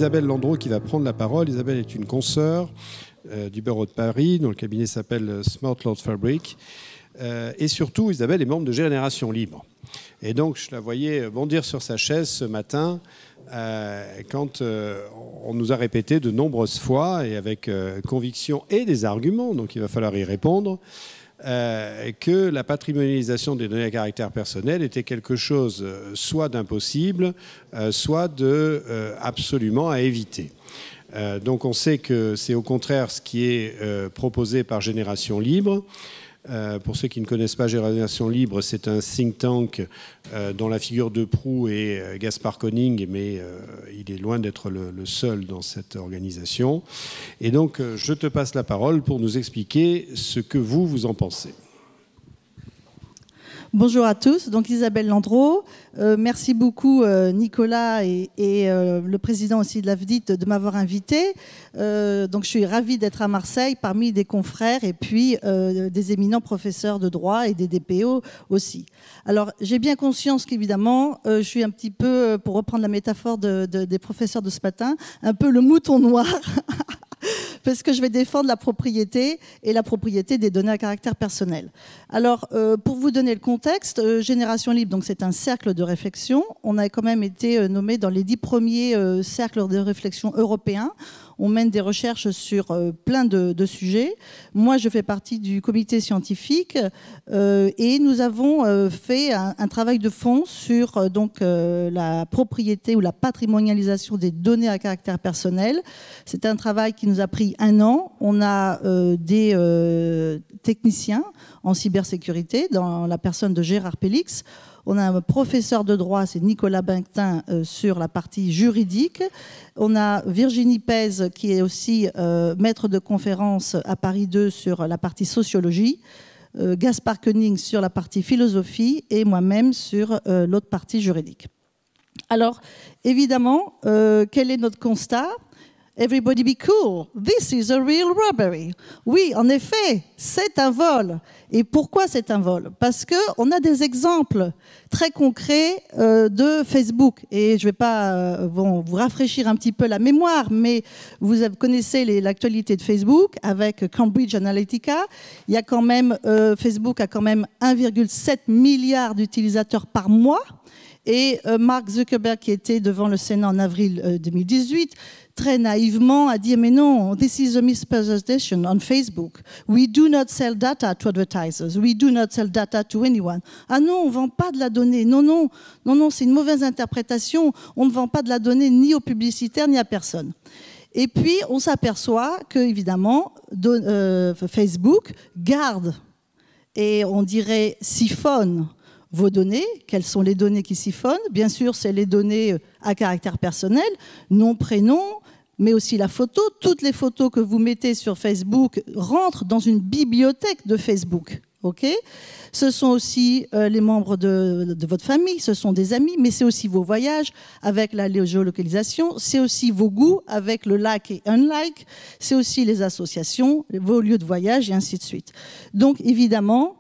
Isabelle Landreau qui va prendre la parole. Isabelle est une consoeur du barreau de Paris, dont le cabinet s'appelle Smart Lord Fabric. Et surtout, Isabelle est membre de Génération Libre. Et donc, je la voyais bondir sur sa chaise ce matin quand on nous a répété de nombreuses fois, et avec conviction et des arguments, donc il va falloir y répondre, que la patrimonialisation des données à caractère personnel était quelque chose soit d'impossible, soit de absolument à éviter. Donc on sait que c'est au contraire ce qui est proposé par Génération Libre. Pour ceux qui ne connaissent pas Génération Libre, c'est un think tank dont la figure de proue est Gaspard Koenig, mais il est loin d'être le seul dans cette organisation. Et donc, je te passe la parole pour nous expliquer ce que vous en pensez. Bonjour à tous, donc Isabelle Landreau. Merci beaucoup Nicolas et le président aussi de l'AFDIT de m'avoir invité. Donc je suis ravie d'être à Marseille parmi des confrères et puis des éminents professeurs de droit et des DPO aussi. Alors j'ai bien conscience qu'évidemment je suis un petit peu, pour reprendre la métaphore des professeurs de ce matin, un peu le mouton noir. Parce que je vais défendre la propriété et la propriété des données à caractère personnel. Alors, pour vous donner le contexte, Génération Libre, donc c'est un cercle de réflexion. On a quand même été nommé dans les 10 premiers cercles de réflexion européens. On mène des recherches sur plein de sujets. Moi, je fais partie du comité scientifique et nous avons fait un travail de fond sur la propriété ou la patrimonialisation des données à caractère personnel. C'est un travail qui nous a pris 1 an. On a des techniciens en cybersécurité dans la personne de Gérard Pélix. On a un professeur de droit, c'est Nicolas Baintin, sur la partie juridique. On a Virginie Pez, qui est aussi maître de conférence à Paris 2 sur la partie sociologie. Gaspard Koenig sur la partie philosophie et moi-même sur l'autre partie juridique. Alors, évidemment, quel est notre constat ? Everybody be cool. This is a real robbery. Oui, en effet, c'est un vol. Et pourquoi c'est un vol ? Parce qu'on a des exemples très concrets de Facebook. Et je ne vais pas vous rafraîchir un petit peu la mémoire, mais vous connaissez l'actualité de Facebook avec Cambridge Analytica. Il y a quand même, Facebook a quand même 1,7 milliard d'utilisateurs par mois. Et Mark Zuckerberg, qui était devant le Sénat en avril 2018, très naïvement a dit « Mais non, this is a misrepresentation on Facebook. We do not sell data to advertisers. We do not sell data to anyone. » Ah non, on ne vend pas de la donnée. Non, c'est une mauvaise interprétation. On ne vend pas de la donnée ni aux publicitaires ni à personne. Et puis, on s'aperçoit que, évidemment, Facebook garde et on dirait siphonne vos données. Quelles sont les données qui siphonnent ? Bien sûr, c'est les données à caractère personnel, nom, prénom, mais aussi la photo. Toutes les photos que vous mettez sur Facebook rentrent dans une bibliothèque de Facebook. Okay ? Ce sont aussi les membres de votre famille, ce sont des amis, mais c'est aussi vos voyages avec la géolocalisation, c'est aussi vos goûts avec le like et unlike, c'est aussi les associations, vos lieux de voyage et ainsi de suite. Donc évidemment,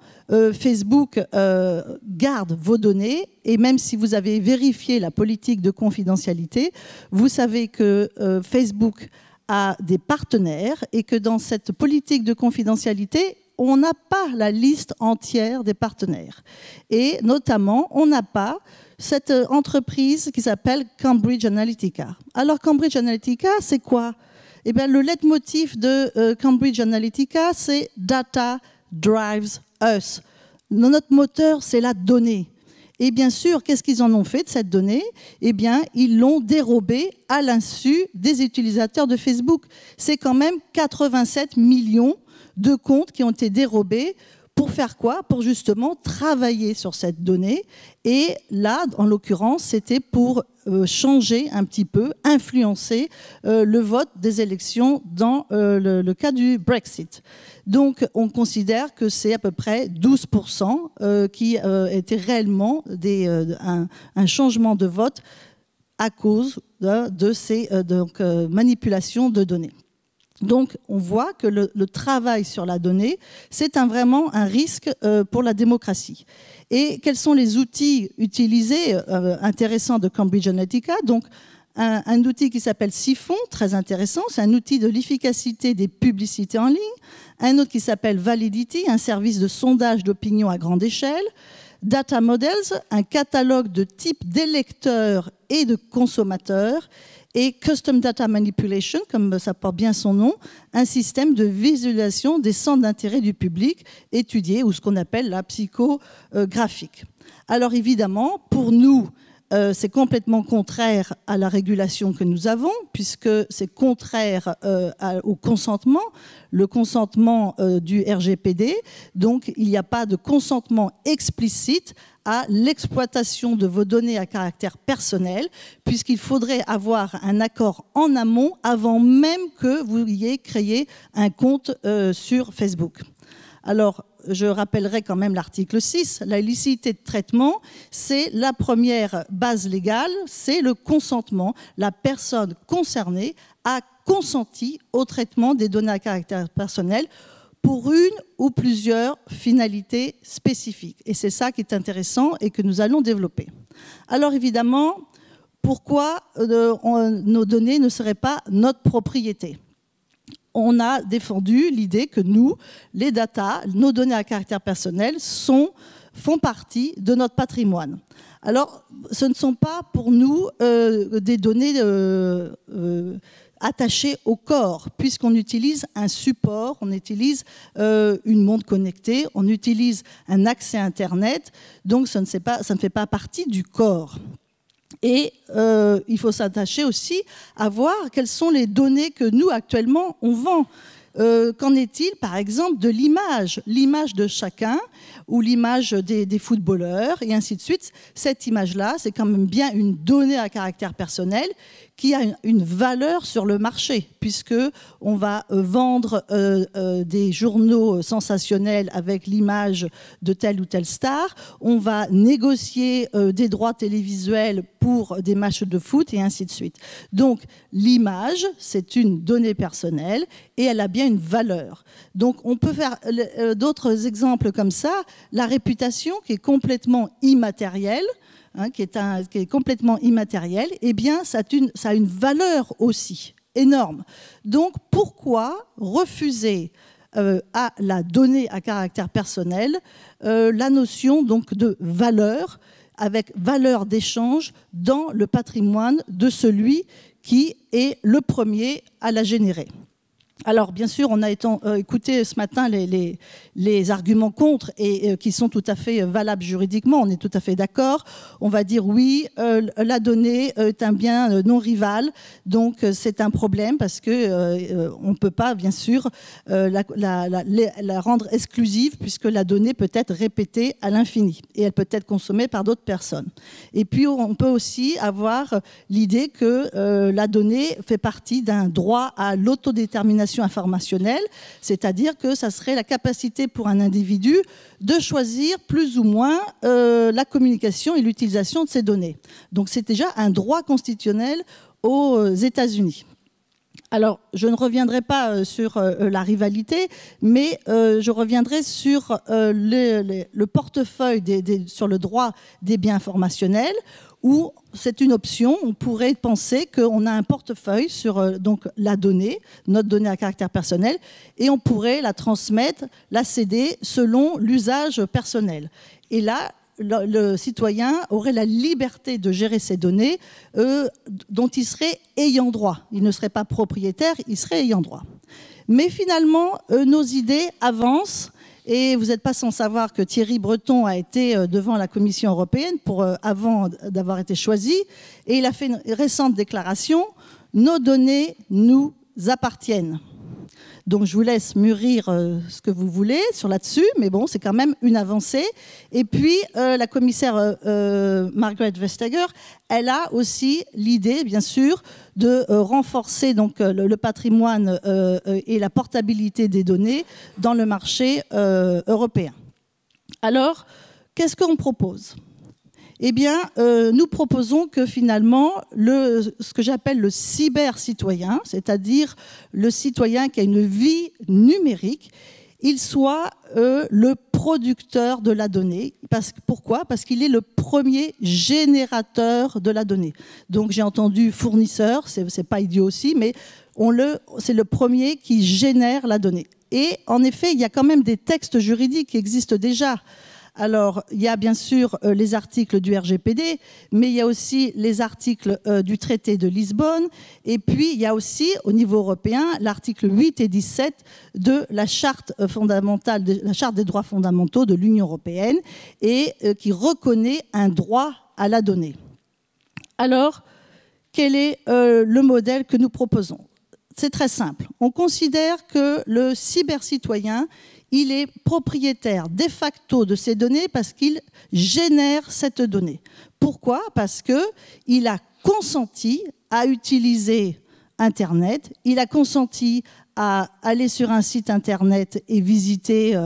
Facebook garde vos données et même si vous avez vérifié la politique de confidentialité, vous savez que Facebook a des partenaires et que dans cette politique de confidentialité, on n'a pas la liste entière des partenaires. Et notamment, on n'a pas cette entreprise qui s'appelle Cambridge Analytica. Alors Cambridge Analytica, c'est quoi ? Eh bien, le leitmotiv de Cambridge Analytica, c'est « Data drives us ». Notre moteur, c'est la donnée. Et bien sûr, qu'est-ce qu'ils en ont fait de cette donnée ? Eh bien, ils l'ont dérobée à l'insu des utilisateurs de Facebook. C'est quand même 87 millions de comptes qui ont été dérobés. Pour faire quoi ? Pour justement travailler sur cette donnée. Et là, en l'occurrence, c'était pour changer un petit peu, influencer le vote des élections dans le cas du Brexit. Donc, on considère que c'est à peu près 12% qui était réellement un changement de vote à cause de ces manipulations de données. Donc, on voit que le travail sur la donnée, c'est vraiment un risque pour la démocratie. Et quels sont les outils utilisés intéressants de Cambridge Analytica ? Donc, un outil qui s'appelle Siphon, très intéressant, c'est un outil de l'efficacité des publicités en ligne. Un autre qui s'appelle Validity, un service de sondage d'opinion à grande échelle. Data Models, un catalogue de types d'électeurs et de consommateurs. Et Custom Data Manipulation, comme ça porte bien son nom, un système de visualisation des centres d'intérêt du public étudié, ou ce qu'on appelle la psychographique. Alors évidemment, pour nous, c'est complètement contraire à la régulation que nous avons, puisque c'est contraire au consentement, le consentement du RGPD. Donc, il n'y a pas de consentement explicite à l'exploitation de vos données à caractère personnel, puisqu'il faudrait avoir un accord en amont avant même que vous ayez créé un compte sur Facebook. Alors, je rappellerai quand même l'article 6. La licité de traitement, c'est la première base légale, c'est le consentement. La personne concernée a consenti au traitement des données à caractère personnel pour une ou plusieurs finalités spécifiques. Et c'est ça qui est intéressant et que nous allons développer. Alors évidemment, pourquoi nos données ne seraient pas notre propriété ? On a défendu l'idée que nous, les data, nos données à caractère personnel, font partie de notre patrimoine. Alors, ce ne sont pas pour nous des données attachées au corps, puisqu'on utilise un support, on utilise une montre connectée, on utilise un accès Internet, donc ça ne fait pas partie du corps. Et il faut s'attacher aussi à voir quelles sont les données que nous, actuellement, on vend. Qu'en est-il, par exemple, de l'image de chacun ou l'image des footballeurs et ainsi de suite. Cette image-là, c'est quand même bien une donnée à caractère personnel qui a une valeur sur le marché, puisqu'on va vendre des journaux sensationnels avec l'image de telle ou telle star, on va négocier des droits télévisuels pour des matchs de foot et ainsi de suite. Donc l'image, c'est une donnée personnelle et elle a bien une valeur. Donc on peut faire d'autres exemples comme ça. La réputation qui est complètement immatérielle, qui est complètement immatériel, eh bien, ça a une valeur aussi énorme. Donc, pourquoi refuser à la donnée à caractère personnel la notion donc, de valeur, avec valeur d'échange dans le patrimoine de celui qui est le premier à la générer? Alors, bien sûr, on a écouté ce matin les arguments contre et qui sont tout à fait valables juridiquement. On est tout à fait d'accord. On va dire oui, la donnée est un bien non rival, donc c'est un problème parce que on ne peut pas, bien sûr, la rendre exclusive puisque la donnée peut être répétée à l'infini et elle peut être consommée par d'autres personnes. Et puis, on peut aussi avoir l'idée que la donnée fait partie d'un droit à l'autodétermination informationnelle, c'est-à-dire que ça serait la capacité pour un individu de choisir plus ou moins la communication et l'utilisation de ces données. Donc c'est déjà un droit constitutionnel aux États-Unis. Alors, je ne reviendrai pas sur la rivalité, mais je reviendrai sur le portefeuille sur le droit des biens informationnels, où c'est une option. On pourrait penser qu'on a un portefeuille sur donc, la donnée, notre donnée à caractère personnel, et on pourrait la transmettre, la céder selon l'usage personnel. Et là, le citoyen aurait la liberté de gérer ces données dont il serait ayant droit. Il ne serait pas propriétaire, il serait ayant droit. Mais finalement, nos idées avancent. Et vous n'êtes pas sans savoir que Thierry Breton a été devant la Commission européenne avant d'avoir été choisi. Et il a fait une récente déclaration « Nos données nous appartiennent ». Donc je vous laisse mûrir ce que vous voulez là-dessus, mais bon, c'est quand même une avancée. Et puis la commissaire Margrethe Vestager, elle a aussi l'idée, bien sûr, de renforcer donc, le patrimoine et la portabilité des données dans le marché européen. Alors, qu'est-ce qu'on propose ? Eh bien, nous proposons que finalement, ce que j'appelle le cyber-citoyen, c'est-à-dire le citoyen qui a une vie numérique, il soit le producteur de la donnée. Pourquoi? Parce qu'il est le premier générateur de la donnée. Donc j'ai entendu fournisseur, c'est pas idiot aussi, mais c'est le premier qui génère la donnée. Et en effet, il y a quand même des textes juridiques qui existent déjà. Alors, il y a bien sûr les articles du RGPD, mais il y a aussi les articles du traité de Lisbonne, et puis il y a aussi, au niveau européen, l'article 8 et 17 de la charte fondamentale, la charte des droits fondamentaux de l'Union européenne, et qui reconnaît un droit à la donnée. Alors, quel est le modèle que nous proposons? C'est très simple. On considère que le cybercitoyen, il est propriétaire de facto de ces données parce qu'il génère cette donnée. Pourquoi? Parce qu'il a consenti à utiliser Internet, il a consenti à aller sur un site Internet et visiter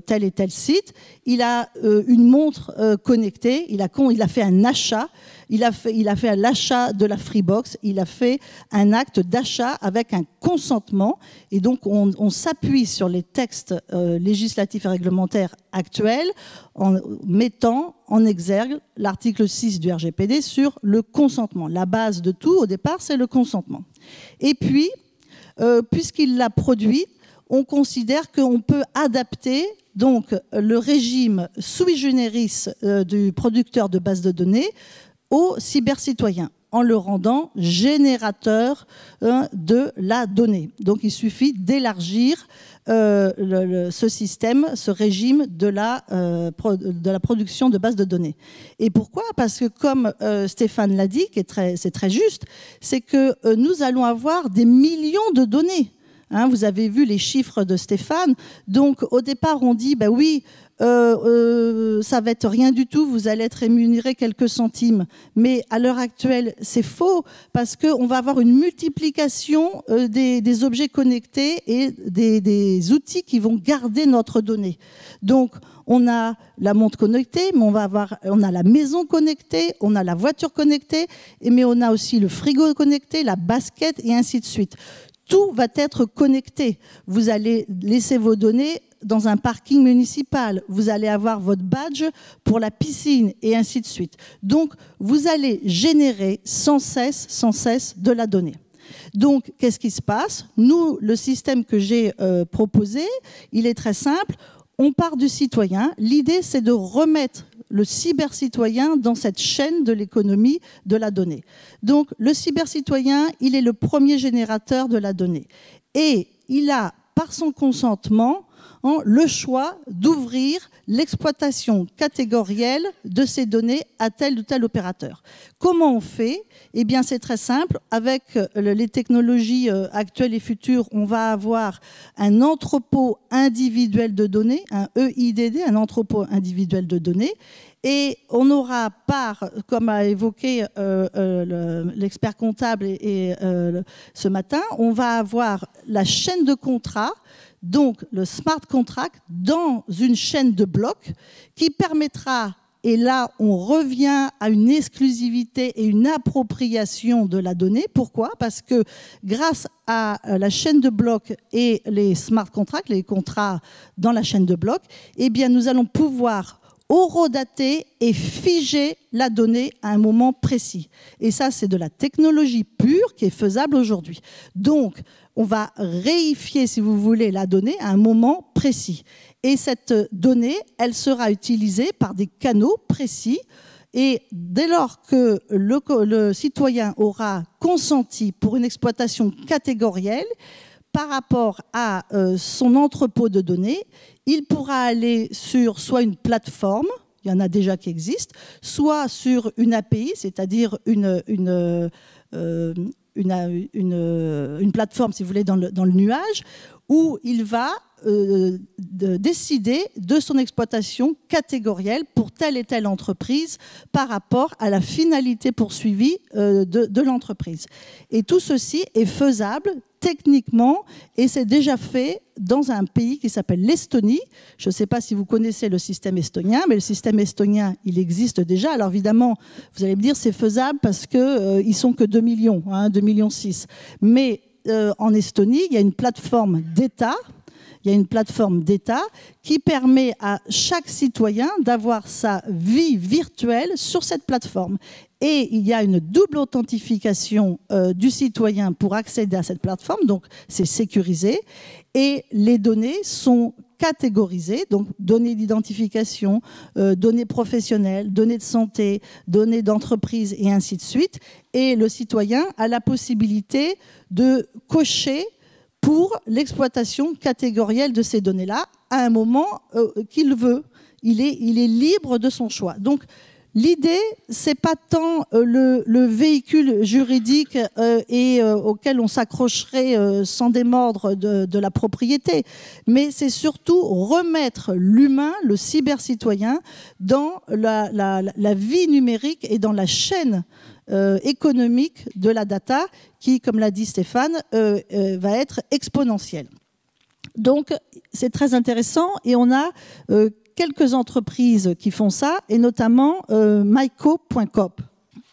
tel et tel site. Il a une montre connectée, il a fait un achat, il a fait l'achat de la Freebox, il a fait un acte d'achat avec un consentement. Et donc, on s'appuie sur les textes législatifs et réglementaires actuels en mettant en exergue l'article 6 du RGPD sur le consentement. La base de tout, au départ, c'est le consentement. Et puis, puisqu'il l'a produit, on considère qu'on peut adapter donc le régime sui generis du producteur de base de données au cybercitoyen en le rendant générateur de la donnée. Donc il suffit d'élargir ce système, ce régime de la production de bases de données. Et pourquoi? Parce que comme Stéphane l'a dit, c'est très juste, c'est que nous allons avoir des millions de données. Hein, vous avez vu les chiffres de Stéphane. Donc au départ on dit, bah oui, ça va être rien du tout, vous allez être rémunéré quelques centimes. Mais à l'heure actuelle, c'est faux, parce qu'on va avoir une multiplication des objets connectés et des outils qui vont garder notre donnée. Donc, on a la montre connectée, mais on a la maison connectée, on a la voiture connectée, mais on a aussi le frigo connecté, la basket, et ainsi de suite. Tout va être connecté. Vous allez laisser vos données dans un parking municipal. Vous allez avoir votre badge pour la piscine et ainsi de suite. Donc, vous allez générer sans cesse de la donnée. Donc, qu'est-ce qui se passe? Nous, le système que j'ai proposé, il est très simple. On part du citoyen. L'idée, c'est de remettre le cybercitoyen dans cette chaîne de l'économie de la donnée. Donc, le cybercitoyen, il est le premier générateur de la donnée. Et il a, par son consentement, le choix d'ouvrir l'exploitation catégorielle de ces données à tel ou tel opérateur. Comment on fait? Eh bien, c'est très simple. Avec les technologies actuelles et futures, on va avoir un entrepôt individuel de données, un EIDD, un entrepôt individuel de données. Et on aura comme a évoqué l'expert comptable ce matin, on va avoir la chaîne de contrats, donc le smart contract, dans une chaîne de blocs qui permettra, et là on revient à une exclusivité et une appropriation de la donnée. Pourquoi? Parce que grâce à la chaîne de blocs et les smart contracts, les contrats dans la chaîne de blocs, eh bien nous allons pouvoir horodater et figer la donnée à un moment précis. Et ça, c'est de la technologie pure qui est faisable aujourd'hui. Donc, on va réifier, si vous voulez, la donnée à un moment précis. Et cette donnée, elle sera utilisée par des canaux précis. Et dès lors que le citoyen aura consenti pour une exploitation catégorielle, par rapport à son entrepôt de données, il pourra aller sur soit une plateforme, il y en a déjà qui existent, soit sur une API, c'est-à-dire une plateforme, si vous voulez, dans le nuage, où il va décider de son exploitation catégorielle pour telle et telle entreprise par rapport à la finalité poursuivie de l'entreprise. Et tout ceci est faisable techniquement, et c'est déjà fait dans un pays qui s'appelle l'Estonie. Je ne sais pas si vous connaissez le système estonien, mais le système estonien, il existe déjà. Alors évidemment, vous allez me dire c'est faisable parce qu'ils sont que 2 millions, 2,6 millions. Mais en Estonie, il y a une plateforme d'État. il y a une plateforme d'État qui permet à chaque citoyen d'avoir sa vie virtuelle sur cette plateforme. Et il y a une double authentification du citoyen pour accéder à cette plateforme, donc c'est sécurisé. Et les données sont catégorisées, donc données d'identification, données professionnelles, données de santé, données d'entreprise et ainsi de suite. Et le citoyen a la possibilité de cocher pour l'exploitation catégorielle de ces données-là à un moment qu'il veut. Il est libre de son choix. Donc, l'idée, c'est pas tant le véhicule juridique auquel on s'accrocherait sans démordre de la propriété, mais c'est surtout remettre l'humain, le cybercitoyen, dans la vie numérique et dans la chaîne économique de la data qui, comme l'a dit Stéphane, va être exponentielle. Donc, c'est très intéressant et on a quelques entreprises qui font ça, et notamment myco.coop.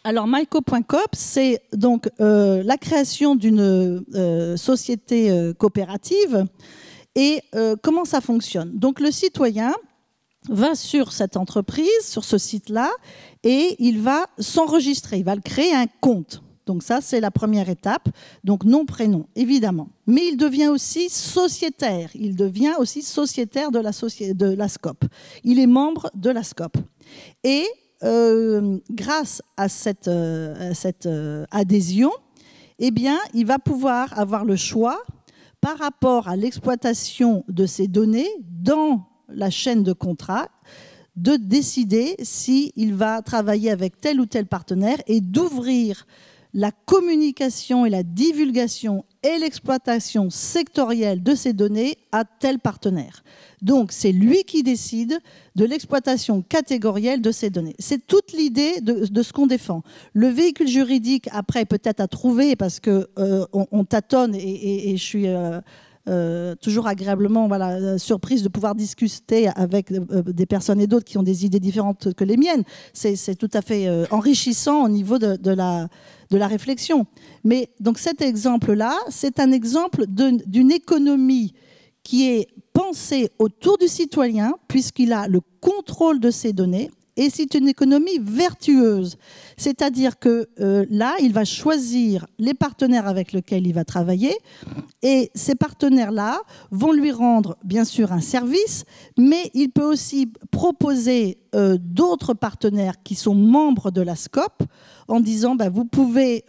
Alors, myco.coop, c'est donc la création d'une société coopérative. Et comment ça fonctionne? Donc, le citoyen va sur cette entreprise, sur ce site-là, et il va s'enregistrer, il va créer un compte. Donc ça, c'est la première étape. Donc nom, prénom, évidemment. Mais il devient aussi sociétaire. Il devient aussi sociétaire de la SCOP. Il est membre de la SCOP. Et grâce à cette adhésion, eh bien, il va pouvoir avoir le choix par rapport à l'exploitation de ces données dans la chaîne de contrat, de décider s'il va travailler avec tel ou tel partenaire et d'ouvrir la communication et la divulgation et l'exploitation sectorielle de ces données à tel partenaire. Donc, c'est lui qui décide de l'exploitation catégorielle de ces données. C'est toute l'idée de ce qu'on défend. Le véhicule juridique, après, peut-être à trouver, parce qu'on tâtonne et je suis toujours agréablement surprise de pouvoir discuter avec des personnes et d'autres qui ont des idées différentes que les miennes. C'est tout à fait enrichissant au niveau de la réflexion. Mais donc cet exemple-là, c'est un exemple d'une économie qui est pensée autour du citoyen, puisqu'il a le contrôle de ces données, et c'est une économie vertueuse. C'est-à-dire que là, il va choisir les partenaires avec lesquels il va travailler, et ces partenaires-là vont lui rendre, bien sûr, un service, mais il peut aussi proposer d'autres partenaires qui sont membres de la SCOP, en disant, vous pouvez,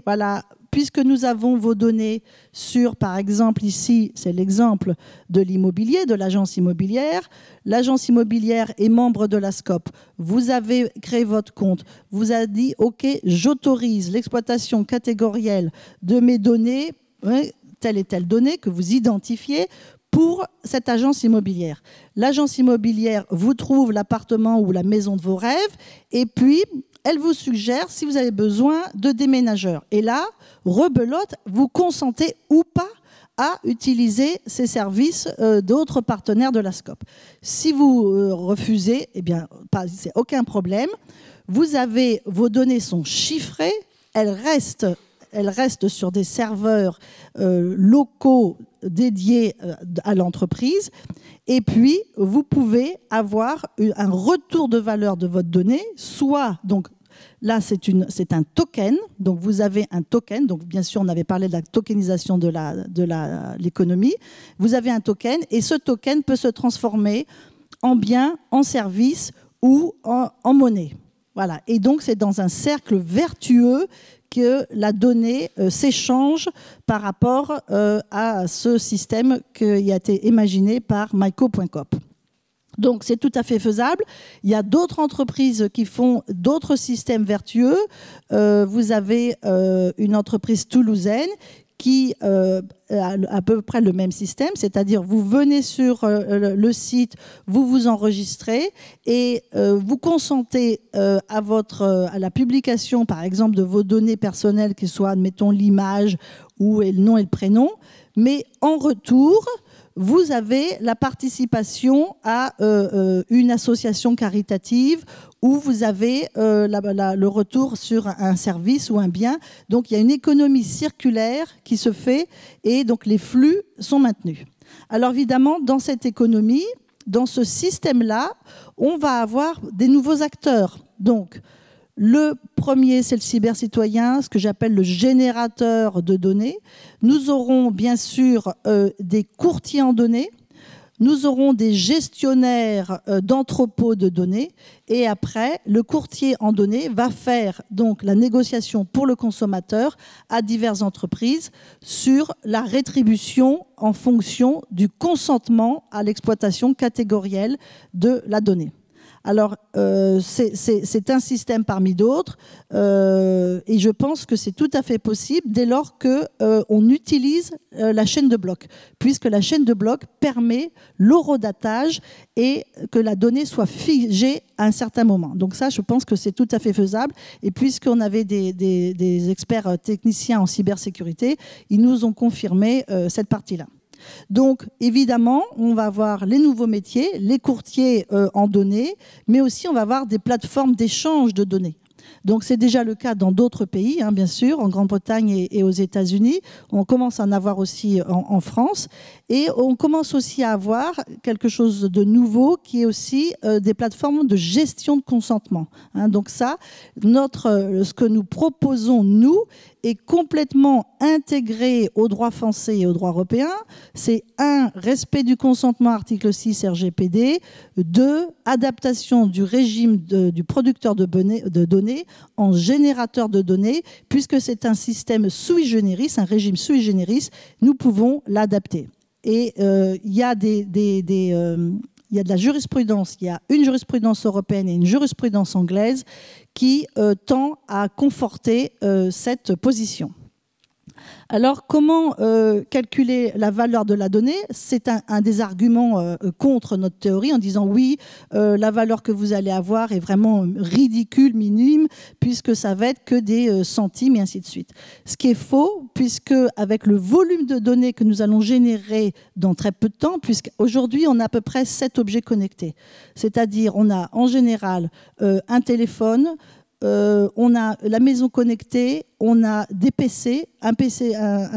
puisque nous avons vos données sur, par exemple, ici, c'est l'exemple de l'immobilier, de l'agence immobilière. L'agence immobilière est membre de la SCOP. Vous avez créé votre compte. Vous avez dit, OK, j'autorise l'exploitation catégorielle de mes données, telle et telle donnée que vous identifiez pour cette agence immobilière. L'agence immobilière vous trouve l'appartement ou la maison de vos rêves, et puis elle vous suggère si vous avez besoin de déménageurs. Et là, rebelote, vous consentez ou pas à utiliser ces services d'autres partenaires de la SCOP. Si vous refusez, eh bien, c'est aucun problème. Vous avez, vos données sont chiffrées, elles restent sur des serveurs locaux dédiés à l'entreprise. Et puis, vous pouvez avoir un retour de valeur de votre donnée, soit, donc là, c'est un token. Donc, vous avez un token. Donc, bien sûr, on avait parlé de la tokenisation de l'économie. Vous avez un token et ce token peut se transformer en bien, en service ou en monnaie. Voilà. Et donc, c'est dans un cercle vertueux que la donnée s'échange par rapport à ce système qui a été imaginé par myco.coop. Donc, c'est tout à fait faisable. Il y a d'autres entreprises qui font d'autres systèmes vertueux. Vous avez une entreprise toulousaine qui a à peu près le même système, c'est-à-dire vous venez sur le site, vous vous enregistrez et vous consentez à la publication, par exemple, de vos données personnelles, qui soient, admettons, l'image ou le nom et le prénom, mais en retour, vous avez la participation à une association caritative où vous avez le retour sur un service ou un bien. Donc, il y a une économie circulaire qui se fait et donc les flux sont maintenus. Alors évidemment, dans cette économie, dans ce système-là, on va avoir des nouveaux acteurs. Donc, le premier, c'est le cybercitoyen, ce que j'appelle le générateur de données. Nous aurons bien sûr des courtiers en données. Nous aurons des gestionnaires d'entrepôts de données et après, le courtier en données va faire donc la négociation pour le consommateur à diverses entreprises sur la rétribution en fonction du consentement à l'exploitation catégorielle de la donnée. Alors, c'est un système parmi d'autres et je pense que c'est tout à fait possible dès lors qu'on utilise la chaîne de blocs, puisque la chaîne de blocs permet l'horodatage et que la donnée soit figée à un certain moment. Donc ça, je pense que c'est tout à fait faisable. Et puisqu'on avait des experts techniciens en cybersécurité, ils nous ont confirmé cette partie-là. Donc, évidemment, on va avoir les nouveaux métiers, les courtiers en données, mais aussi on va avoir des plateformes d'échange de données. Donc, c'est déjà le cas dans d'autres pays, hein, bien sûr, en Grande-Bretagne et aux États-Unis. On commence à en avoir aussi en France. Et on commence aussi à avoir quelque chose de nouveau qui est aussi des plateformes de gestion de consentement. Hein. Donc ça, ce que nous proposons, nous, est complètement intégré au droit français et au droit européen. C'est 1, respect du consentement, article 6 RGPD. 2, adaptation du régime du producteur de données en générateur de données, puisque c'est un système sui generis, un régime sui generis, nous pouvons l'adapter. Et il y a il y a de la jurisprudence, il y a une jurisprudence européenne et une jurisprudence anglaise qui tend à conforter cette position. Alors, comment calculer la valeur de la donnée? C'est un des arguments contre notre théorie en disant oui, la valeur que vous allez avoir est vraiment ridicule, minime, puisque ça va être que des centimes et ainsi de suite. Ce qui est faux, puisque avec le volume de données que nous allons générer dans très peu de temps, puisqu'aujourd'hui on a à peu près 7 objets connectés, c'est-à-dire on a en général un téléphone, on a la maison connectée, on a des PC, un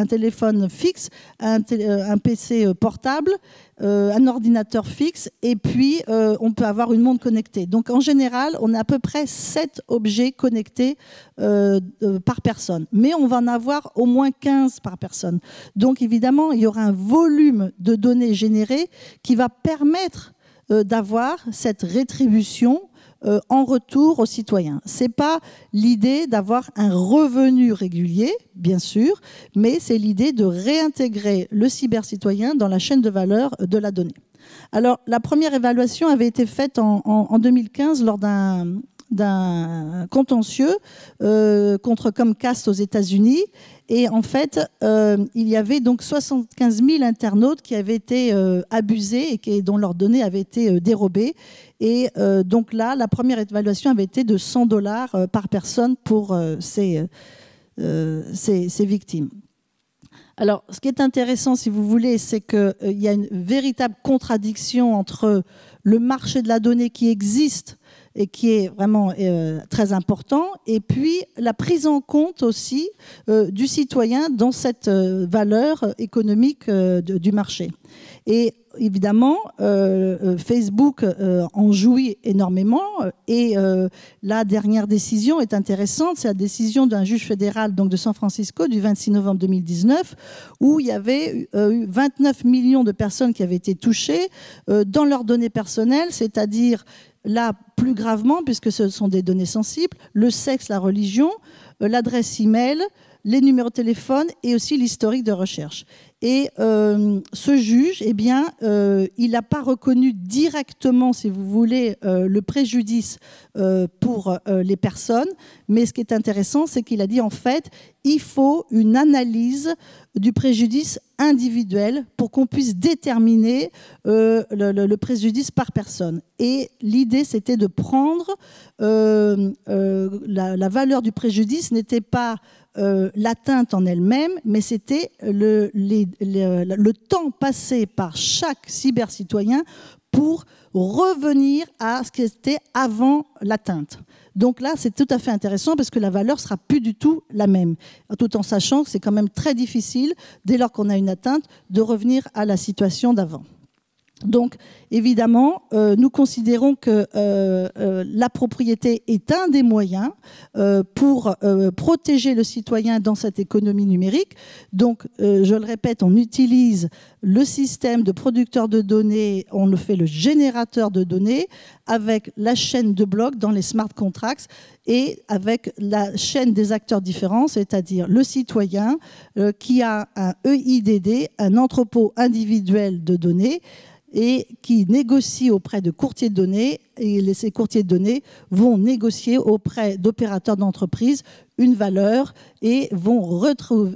téléphone fixe, un PC portable, un ordinateur fixe, et puis on peut avoir une montre connectée. Donc en général, on a à peu près 7 objets connectés par personne. Mais on va en avoir au moins 15 par personne. Donc évidemment, il y aura un volume de données générées qui va permettre d'avoir cette rétribution en retour aux citoyens. Ce n'est pas l'idée d'avoir un revenu régulier, bien sûr, mais c'est l'idée de réintégrer le cybercitoyen dans la chaîne de valeur de la donnée. Alors, la première évaluation avait été faite en 2015 lors d'un contentieux contre Comcast aux États-Unis. Et en fait, il y avait donc 75 000 internautes qui avaient été abusés et dont leurs données avaient été dérobées. Et donc là, la première évaluation avait été de $100 par personne pour ces victimes. Alors, ce qui est intéressant, si vous voulez, c'est qu'il y a une véritable contradiction entre le marché de la donnée qui existe et qui est vraiment très important, et puis la prise en compte aussi du citoyen dans cette valeur économique du marché. Et évidemment, Facebook en jouit énormément, et la dernière décision est intéressante, c'est la décision d'un juge fédéral donc de San Francisco du 26 novembre 2019, où il y avait eu 29 millions de personnes qui avaient été touchées dans leurs données personnelles, c'est-à-dire là, plus gravement, puisque ce sont des données sensibles, le sexe, la religion, l'adresse e-mail, les numéros de téléphone et aussi l'historique de recherche. Et ce juge, eh bien, il n'a pas reconnu directement, si vous voulez, le préjudice pour les personnes. Mais ce qui est intéressant, c'est qu'il a dit, en fait, il faut une analyse du préjudice individuel pour qu'on puisse déterminer le préjudice par personne. Et l'idée, c'était de prendre la valeur du préjudice n'était pas l'atteinte en elle-même, mais c'était le temps passé par chaque cybercitoyen pour revenir à ce qui était avant l'atteinte. Donc là, c'est tout à fait intéressant parce que la valeur sera plus du tout la même, tout en sachant que c'est quand même très difficile, dès lors qu'on a une atteinte, de revenir à la situation d'avant. Donc, évidemment, nous considérons que la propriété est un des moyens pour protéger le citoyen dans cette économie numérique. Donc, je le répète, on utilise le système de producteur de données, on le fait le générateur de données avec la chaîne de blocs dans les smart contracts et avec la chaîne des acteurs différents, c'est-à-dire le citoyen qui a un EIDD, un entrepôt individuel de données, et qui négocie auprès de courtiers de données, et ces courtiers de données vont négocier auprès d'opérateurs d'entreprise une valeur et vont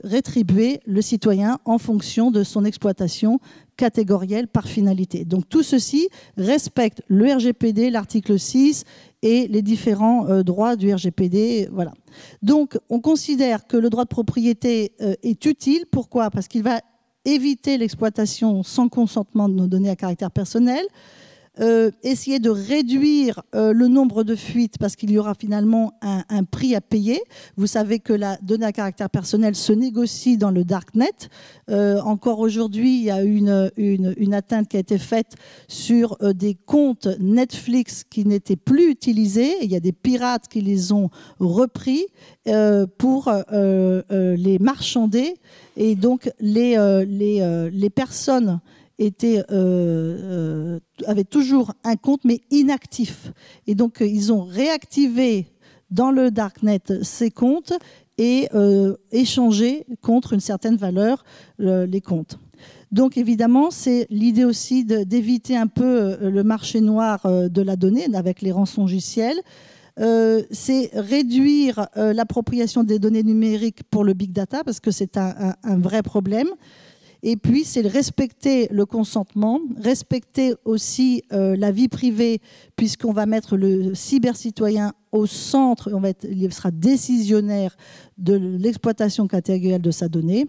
rétribuer le citoyen en fonction de son exploitation catégorielle par finalité. Donc tout ceci respecte le RGPD, l'article 6 et les différents droits du RGPD. Voilà. Donc on considère que le droit de propriété est utile. Pourquoi ? Parce qu'il va éviter l'exploitation sans consentement de nos données à caractère personnel, essayer de réduire le nombre de fuites parce qu'il y aura finalement un prix à payer. Vous savez que la donnée à caractère personnel se négocie dans le darknet. Encore aujourd'hui, il y a une atteinte qui a été faite sur des comptes Netflix qui n'étaient plus utilisés. Il y a des pirates qui les ont repris pour les marchander. Et donc, les personnes avaient toujours un compte, mais inactif. Et donc, ils ont réactivé dans le darknet ces comptes et échangé contre une certaine valeur les comptes. Donc, évidemment, c'est l'idée aussi d'éviter un peu le marché noir de la donnée avec les rançongiciels. C'est réduire l'appropriation des données numériques pour le big data, parce que c'est un vrai problème. Et puis, c'est respecter le consentement, respecter aussi la vie privée, puisqu'on va mettre le cybercitoyen au centre, il sera décisionnaire de l'exploitation catégorielle de sa donnée.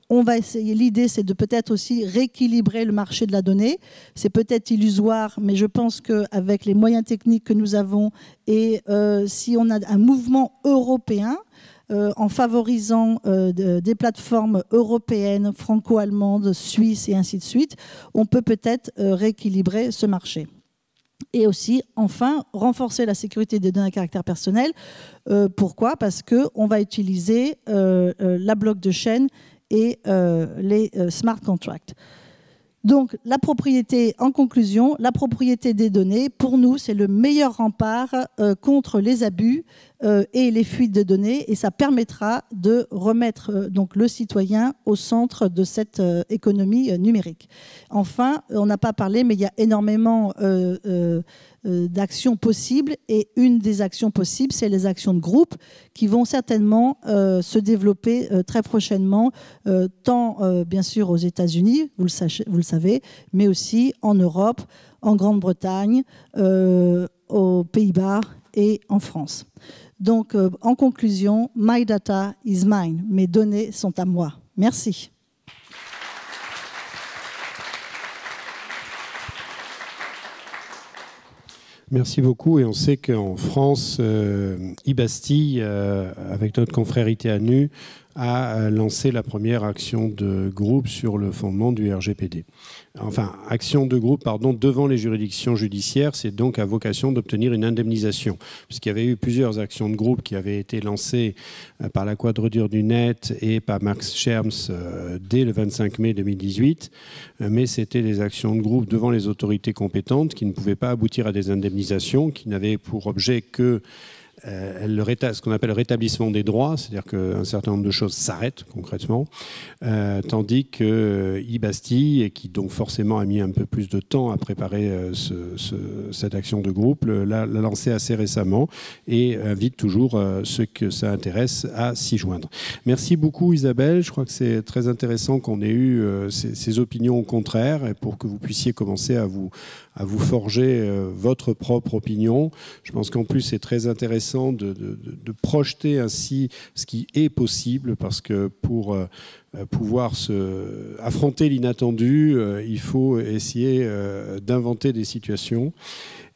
On va essayer, l'idée c'est de peut-être aussi rééquilibrer le marché de la donnée. C'est peut-être illusoire, mais je pense qu'avec les moyens techniques que nous avons et si on a un mouvement européen, en favorisant des plateformes européennes, franco-allemandes, suisses et ainsi de suite, on peut peut-être rééquilibrer ce marché. Et aussi, enfin, renforcer la sécurité des données à caractère personnel. Pourquoi ? Parce qu'on va utiliser la bloc de chaîne et les smart contracts. Donc, la propriété, en conclusion, la propriété des données, pour nous, c'est le meilleur rempart contre les abus et les fuites de données, et ça permettra de remettre donc le citoyen au centre de cette économie numérique. Enfin, on n'a pas parlé, mais il y a énormément d'actions possibles, et une des actions possibles, c'est les actions de groupe qui vont certainement se développer très prochainement, tant bien sûr aux États-Unis, vous le savez, mais aussi en Europe, en Grande-Bretagne, aux Pays-Bas et en France. Donc, en conclusion, my data is mine. Mes données sont à moi. Merci. Merci beaucoup. Et on sait qu'en France, iBastille, avec notre confrère ITANU, a lancé la première action de groupe sur le fondement du RGPD. Enfin, action de groupe, pardon, devant les juridictions judiciaires, c'est donc à vocation d'obtenir une indemnisation. Puisqu'il y avait eu plusieurs actions de groupe qui avaient été lancées par la Quadrature du Net et par Max Schrems dès le 25 mai 2018. Mais c'était des actions de groupe devant les autorités compétentes qui ne pouvaient pas aboutir à des indemnisations, qui n'avaient pour objet que ce qu'on appelle le rétablissement des droits, c'est-à-dire qu'un certain nombre de choses s'arrêtent concrètement, tandis que iBastille, qui donc forcément a mis un peu plus de temps à préparer cette action de groupe, l'a lancé assez récemment et invite toujours ceux que ça intéresse à s'y joindre. Merci beaucoup Isabelle, je crois que c'est très intéressant qu'on ait eu ces opinions au contraire, et pour que vous puissiez commencer à vous forger votre propre opinion. Je pense qu'en plus c'est très intéressant intéressant de projeter ainsi ce qui est possible, parce que pour pouvoir affronter l'inattendu, il faut essayer d'inventer des situations.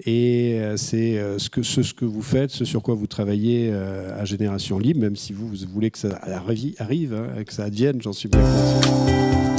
Et c'est ce que vous faites, ce sur quoi vous travaillez à Génération Libre, même si vous voulez que ça arrive, hein, que ça advienne, j'en suis bien conscient.